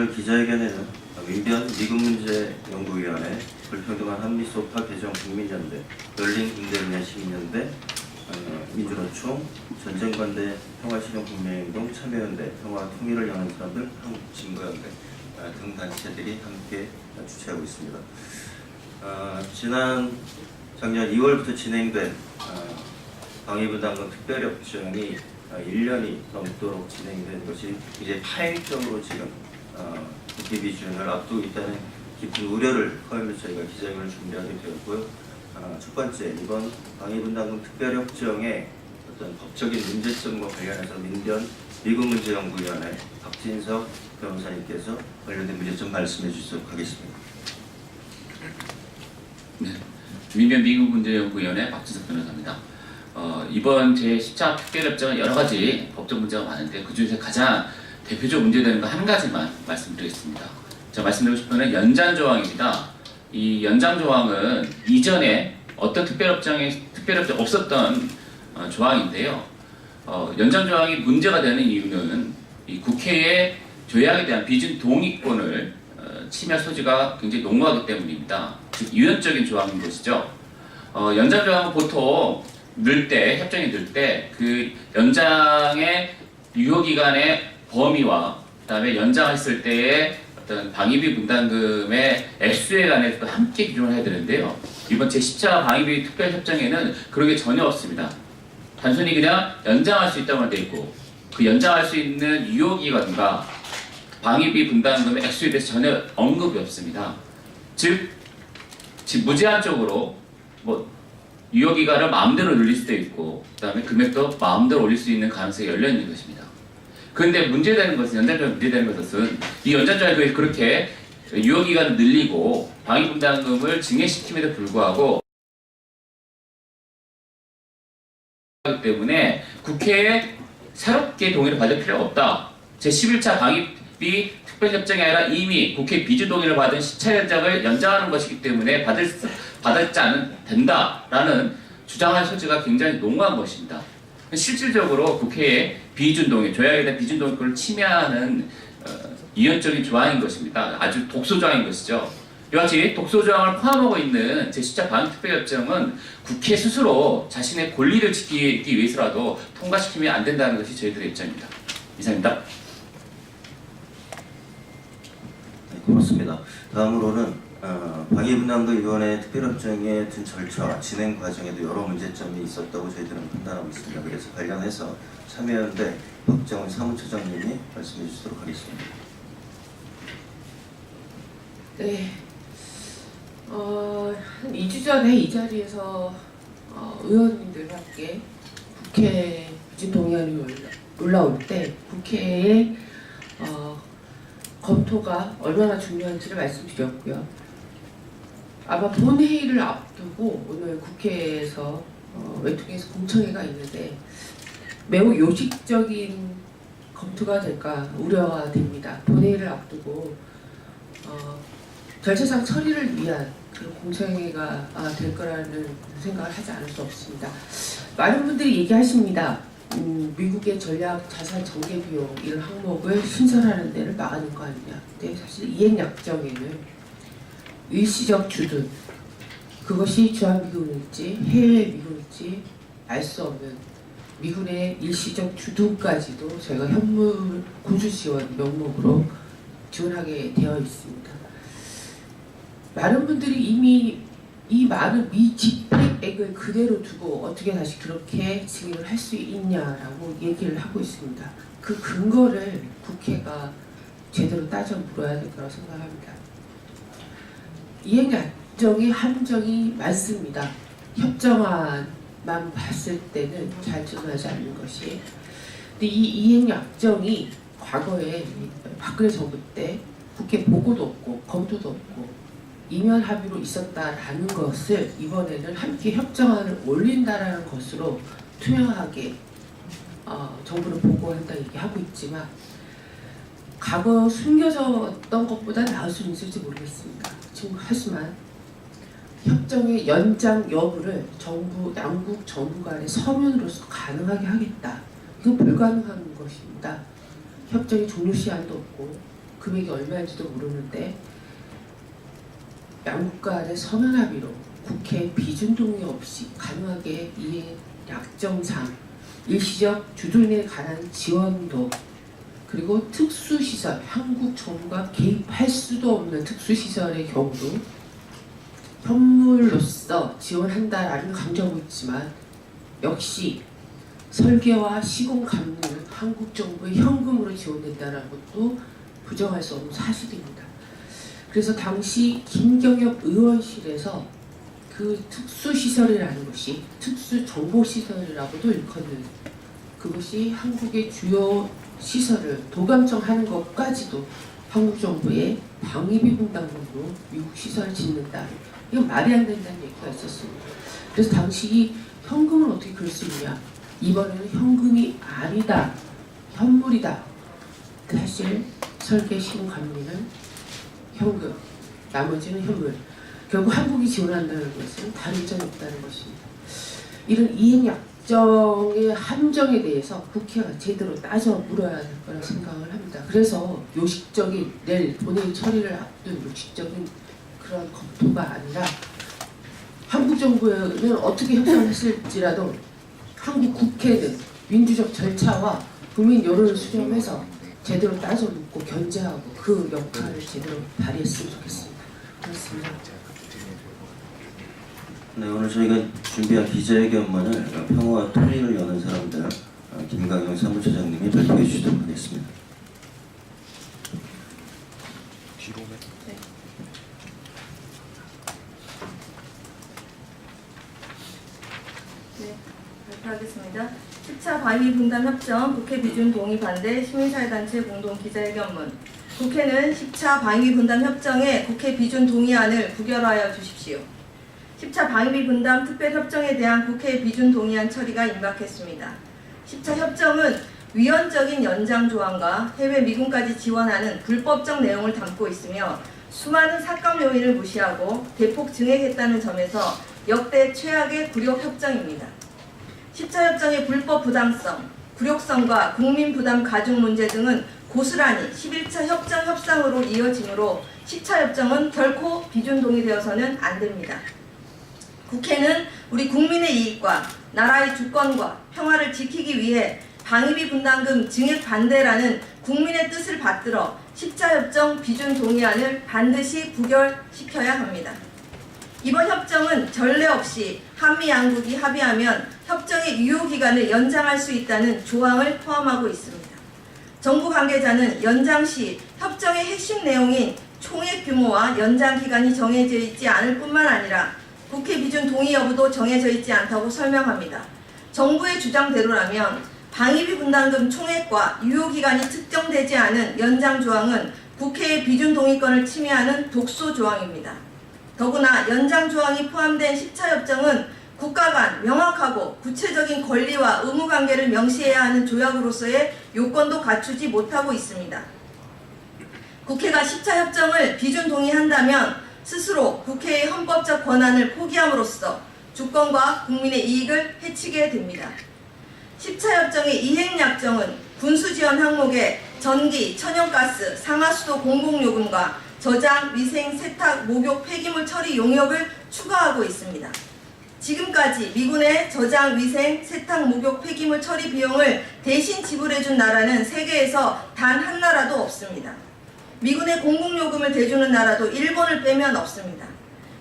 오늘 기자회견에는 민변 미국문제연구위원회, 불평등한 한미소파 개정 국민연대, 열린 국대의원 시민연대, 민주노총, 전쟁반대 평화실현국민행동 참여연대, 평화 통일을 향한 사람들 한국진보연대 등 단체들이 함께 주최하고 있습니다. 작년 2월부터 진행된 방위부담금 특별협정이 1년이 넘도록 진행된 것이 이제 파행적으로 지금 국회 비준을 앞두고 있다는 깊은 우려를 포함해서 저희가 기자회견을 준비하게 되었고요. 첫 번째, 이번 방위분담금 특별협정의 어떤 법적인 문제점과 관련해서 민변 미국문제연구위원회 박진석 변호사님께서 관련된 문제점 말씀해 주시도록 하겠습니다. 네, 민변 미국문제연구위원회 박진석 변호사입니다. 이번 제14 특별협정은 여러 가지 법적 문제가 많은데 그 중에서 가장 대표적 문제되는 거 한 가지만 말씀드리겠습니다. 제가 말씀드리고 싶은 건 연장 조항입니다. 이 연장 조항은 이전에 어떤 특별협정 없었던 조항인데요. 연장 조항이 문제가 되는 이유는 이 국회의 조약에 대한 비준 동의권을 침해 소지가 굉장히 농후하기 때문입니다. 즉 유연적인 조항인 것이죠. 연장 조항은 보통 협정이 늘 때 그 연장의 유효기간의 범위와 그다음에 연장했을 때의 어떤 방위비 분담금의 액수에 관해서도 함께 규정을 해야 되는데요. 이번 제14 방위비 특별협정에는 그런 게 전혀 없습니다. 단순히 그냥 연장할 수 있다고만 되어 있고 그 연장할 수 있는 유효기간과 방위비 분담금의 액수에 대해서 전혀 언급이 없습니다. 즉 무제한적으로 유효기간을 마음대로 늘릴 수도 있고 그다음에 금액도 마음대로 올릴 수 있는 가능성이 열려 있는 것입니다. 그런데 문제되는 것은 연장조항 문제되는 것은 이 연장조항이 그렇게 유효기간을 늘리고 방위분담금을 증액시킴에도 불구하고 하기 때문에 국회에 새롭게 동의를 받을 필요가 없다. 제11차 방위비 특별협정이 아니라 이미 국회 비준 동의를 받은 시차 연장을 연장하는 것이기 때문에 받지 않으면 된다라는 주장할 소지가 굉장히 농후한 것입니다. 실질적으로 국회의 비준 동의, 조약에 대한 비준 동의권을 침해하는 이원적인 조항인 것입니다. 아주 독소 조항인 것이죠. 이와 같이 독소 조항을 포함하고 있는 제14 방위특별협정은 국회 스스로 자신의 권리를 지키기 위해서라도 통과시키면 안 된다는 것이 저희들의 입장입니다. 이상입니다. 네, 고맙습니다. 다음으로는 방위분담금위원회 특별협정의 든 절차, 진행 과정에도 여러 문제점이 있었다고 저희들은 판단하고 있습니다. 그래서 관련해서 참여연대 박정훈 사무처장님이 말씀해 주시도록 하겠습니다. 네, 한 2주 전에 이 자리에서 의원님들과 함께 국회 비준 동의안이 올라올 때 국회의 검토가 얼마나 중요한지를 말씀드렸고요. 아마 본회의를 앞두고 오늘 국회에서 외통에서 공청회가 있는데 매우 요식적인 검토가 될까 우려가 됩니다. 본회의를 앞두고 절차상 처리를 위한 그런 공청회가 될 거라는 생각을 하지 않을 수 없습니다. 많은 분들이 얘기하십니다. 미국의 전략 자산 전개 비용 이런 항목을 신설하는 데를 막아낸 거 아니냐. 근데 사실 이행약정에는 일시적 주둔, 그것이 주한미군일지 해외 미군일지 알 수 없는 미군의 일시적 주둔까지도 저희가 현물 군수 지원 명목으로 지원하게 되어 있습니다. 많은 분들이 이미 이 많은 미집행액을 그대로 두고 어떻게 다시 그렇게 증액을 할 수 있냐라고 얘기를 하고 있습니다. 그 근거를 국회가 제대로 따져 물어야 될 거라고 생각합니다. 이행약정의 함정이 많습니다. 협정안만 봤을 때는 잘 드러나지 않는 것이. 근데 이 이행약정이 과거에 박근혜 정부 때 국회 보고도 없고 검토도 없고 이면 합의로 있었다라는 것을 이번에는 함께 협정안을 올린다라는 것으로 투명하게 정부는 보고한다 얘기하고 있지만 과거 숨겨졌던 것보다 나을 수 있을지 모르겠습니다. 하지만 협정의 연장 여부를 양국 정부 간의 서면으로서 가능하게 하겠다. 이건 불가능한 것입니다. 협정의 종료 시한도 없고 금액이 얼마인지도 모르는데 양국 간의 서면 합의로 국회 비준 동의 없이 가능하게 이행 약정상 일시적 주둔에 관한 지원도 그리고 특수시설, 한국 정부가 개입할 수도 없는 특수시설의 경우도 현물로서 지원한다라는 강조하고 있지만 역시 설계와 시공 감리는 한국 정부의 현금으로 지원된다는 것도 부정할 수 없는 사실입니다. 그래서 당시 김경엽 의원실에서 그 특수시설이라는 것이 특수정보시설이라고도 일컫는 그것이 한국의 주요 시설을 도감청하는 것까지도 한국 정부의 방위비 분담금으로 미국 시설을 짓는다. 이건 말이 안 된다는 얘기가 있었습니다. 그래서 당시 현금을 어떻게 그럴 수 있냐. 이번에는 현금이 아니다. 현물이다. 사실 설계 시공 감리는 현금, 나머지는 현물. 결국 한국이 지원한다는 것은 다른 점이 없다는 것입니다. 이런 이행 약정의 함정에 대해서 국회가 제대로 따져 물어야 될 거라 생각을 합니다. 그래서 요식적인 내일 본회의 처리를 앞둔 요식적인 그런 검토가 아니라 한국 정부는 어떻게 협상했을지라도 한국 국회는 민주적 절차와 국민 여론을 수렴해서 제대로 따져 묻고 견제하고 그 역할을 제대로 발휘했으면 좋겠습니다. 그렇습니다. 네, 오늘 저희가 준비한 기자회견문을 평화와 통일을 여는 사람들 김강영 사무처장님이 발표해 주시도록 하겠습니다. 네, 발표하겠습니다. 10차 방위 분담 협정 국회 비준 동의 반대 시민사회단체 공동 기자회견문. 국회는 10차 방위 분담 협정의 국회 비준 동의안을 부결하여 주십시오. 10차 방위 분담 특별협정에 대한 국회 비준 동의안 처리가 임박했습니다. 10차 협정은 위헌적인 연장 조항과 해외 미군까지 지원하는 불법적 내용을 담고 있으며 수많은 사건 요인을 무시하고 대폭 증액했다는 점에서 역대 최악의 굴욕 협정입니다. 10차 협정의 불법 부당성, 굴욕성과 국민 부담 가중 문제 등은 고스란히 11차 협정 협상으로 이어지므로 10차 협정은 결코 비준 동의되어서는 안 됩니다. 국회는 우리 국민의 이익과 나라의 주권과 평화를 지키기 위해 방위비 분담금 증액 반대라는 국민의 뜻을 받들어 10차 협정 비준 동의안을 반드시 부결시켜야 합니다. 이번 협정은 전례 없이 한미 양국이 합의하면 협정의 유효기간을 연장할 수 있다는 조항을 포함하고 있습니다. 정부 관계자는 연장 시 협정의 핵심 내용인 총액 규모와 연장 기간이 정해져 있지 않을 뿐만 아니라 국회 비준 동의 여부도 정해져 있지 않다고 설명합니다. 정부의 주장대로라면 방위비 분담금 총액과 유효기간이 특정되지 않은 연장 조항은 국회의 비준 동의권을 침해하는 독소 조항입니다. 더구나 연장 조항이 포함된 10차 협정은 국가 간 명확하고 구체적인 권리와 의무 관계를 명시해야 하는 조약으로서의 요건도 갖추지 못하고 있습니다. 국회가 10차 협정을 비준 동의한다면 스스로 국회의 헌법적 권한을 포기함으로써 주권과 국민의 이익을 해치게 됩니다. 10차 협정의 이행약정은 군수지원 항목에 전기, 천연가스, 상하수도 공공요금과 저장, 위생, 세탁, 목욕, 폐기물 처리 용역을 추가하고 있습니다. 지금까지 미군의 저장, 위생, 세탁, 목욕, 폐기물 처리 비용을 대신 지불해준 나라는 세계에서 단 한 나라도 없습니다. 미군의 공공요금을 대주는 나라도 일본을 빼면 없습니다.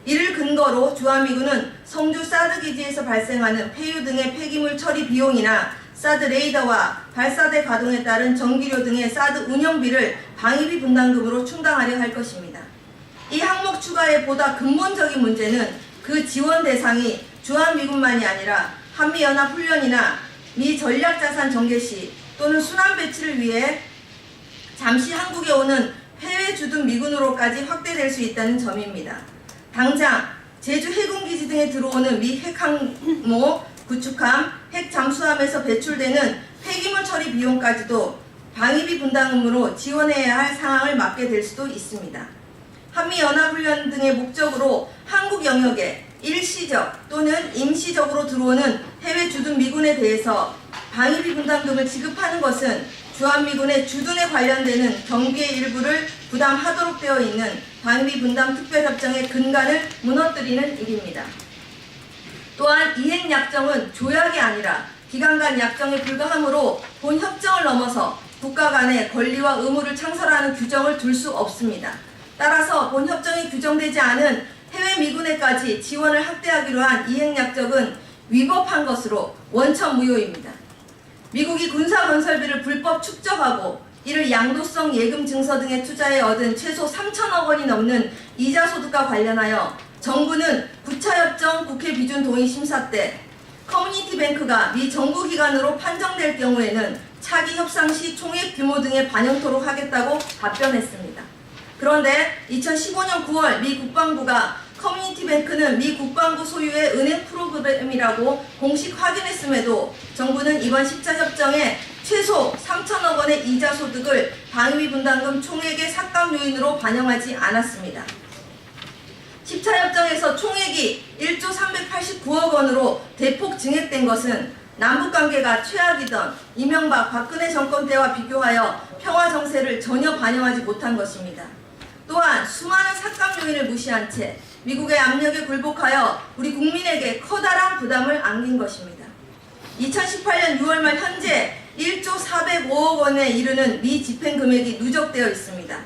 이를 근거로 주한미군은 성주 사드 기지에서 발생하는 폐유 등의 폐기물 처리 비용이나 사드 레이더와 발사대 가동에 따른 전기료 등의 사드 운영비를 방위비 분담금으로 충당하려 할 것입니다. 이 항목 추가의 보다 근본적인 문제는 그 지원 대상이 주한미군만이 아니라 한미연합훈련이나 미 전략자산 전개 시 또는 순환 배치를 위해 잠시 한국에 오는 해외 주둔 미군으로까지 확대될 수 있다는 점입니다. 당장 제주 해군기지 등에 들어오는 미 핵항모, 구축함, 핵잠수함에서 배출되는 폐기물 처리 비용까지도 방위비 분담금으로 지원해야 할 상황을 맞게 될 수도 있습니다. 한미연합훈련 등의 목적으로 한국 영역에 일시적 또는 임시적으로 들어오는 해외 주둔 미군에 대해서 방위비 분담금을 지급하는 것은 주한미군의 주둔에 관련되는 경비의 일부를 부담하도록 되어 있는 방위비 분담 특별협정의 근간을 무너뜨리는 일입니다. 또한 이행약정은 조약이 아니라 기관 간 약정에 불과하므로 본 협정을 넘어서 국가 간의 권리와 의무를 창설하는 규정을 둘 수 없습니다. 따라서 본 협정이 규정되지 않은 해외 미군에까지 지원을 확대하기로 한 이행약정은 위법한 것으로 원천무효입니다. 미국이 군사건설비를 불법 축적하고 이를 양도성 예금 증서 등의 투자에 얻은 최소 3천억 원이 넘는 이자 소득과 관련하여 정부는 9차 협정 국회 비준 동의 심사 때 커뮤니티 뱅크가 미 정부기관으로 판정될 경우에는 차기 협상 시 총액 규모 등에 반영토록 하겠다고 답변했습니다. 그런데 2015년 9월 미 국방부가 커뮤니티 뱅크는 미 국방부 소유의 은행 프로그램이라고 공식 확인했음에도 정부는 이번 10차 협정에 최소 3천억 원의 이자 소득을 방위비 분담금 총액의 삭감 요인으로 반영하지 않았습니다. 10차 협정에서 총액이 1조 389억 원으로 대폭 증액된 것은 남북관계가 최악이던 이명박 박근혜 정권 때와 비교하여 평화 정세를 전혀 반영하지 못한 것입니다. 또한 수많은 삭감 요인을 무시한 채 미국의 압력에 굴복하여 우리 국민에게 커다란 부담을 안긴 것입니다. 2018년 6월 말 현재 1조 405억 원에 이르는 미 집행 금액이 누적되어 있습니다.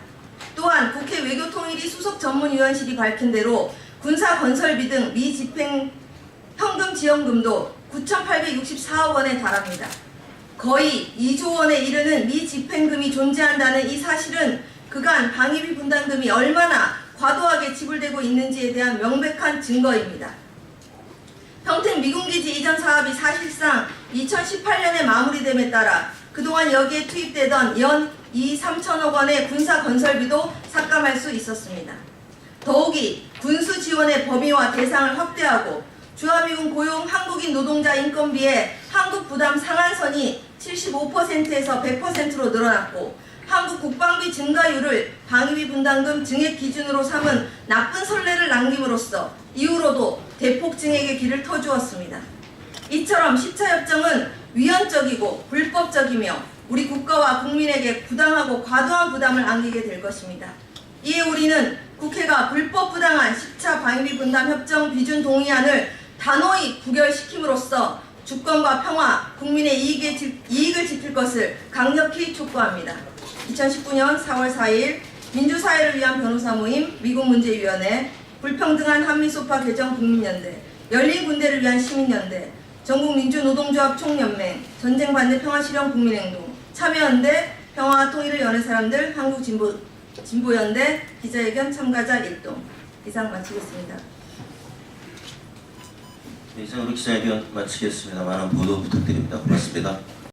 또한 국회 외교통일위 수석전문위원실이 밝힌 대로 군사건설비 등 미 집행 현금 지원금도 9,864억 원에 달합니다. 거의 2조 원에 이르는 미 집행금이 존재한다는 이 사실은 그간 방위비 분담금이 얼마나 과도하게 지불되고 있는지에 대한 명백한 증거입니다. 평택 미군기지 이전 사업이 사실상 2018년에 마무리됨에 따라 그동안 여기에 투입되던 연 3천억 원의 군사 건설비도 삭감할 수 있었습니다. 더욱이 군수 지원의 범위와 대상을 확대하고 주한미군 고용 한국인 노동자 인건비의 한국 부담 상한선이 75%에서 100%로 늘어났고 한국 국방비 증가율을 방위비 분담금 증액 기준으로 삼은 나쁜 선례를 남김으로써 이후로도 대폭 증액의 길을 터주었습니다. 이처럼 10차 협정은 위헌적이고 불법적이며 우리 국가와 국민에게 부당하고 과도한 부담을 안기게 될 것입니다. 이에 우리는 국회가 불법 부당한 10차 방위비 분담 협정 비준 동의안을 단호히 부결시킴으로써 주권과 평화, 국민의 이익을 지킬 것을 강력히 촉구합니다. 2019년 4월 4일 민주사회를 위한 변호사 모임 미국문제위원회, 불평등한 한미소파 개정 국민연대, 열린군대를 위한 시민연대, 전국민주노동조합 총연맹, 전쟁반대 평화실현 국민행동, 참여연대, 평화와 통일을 연애 사람들, 한국진보연대, 기자회견 참가자 일동. 이상 마치겠습니다. 이상으로 기자회견 마치겠습니다. 많은 보도 부탁드립니다. 고맙습니다.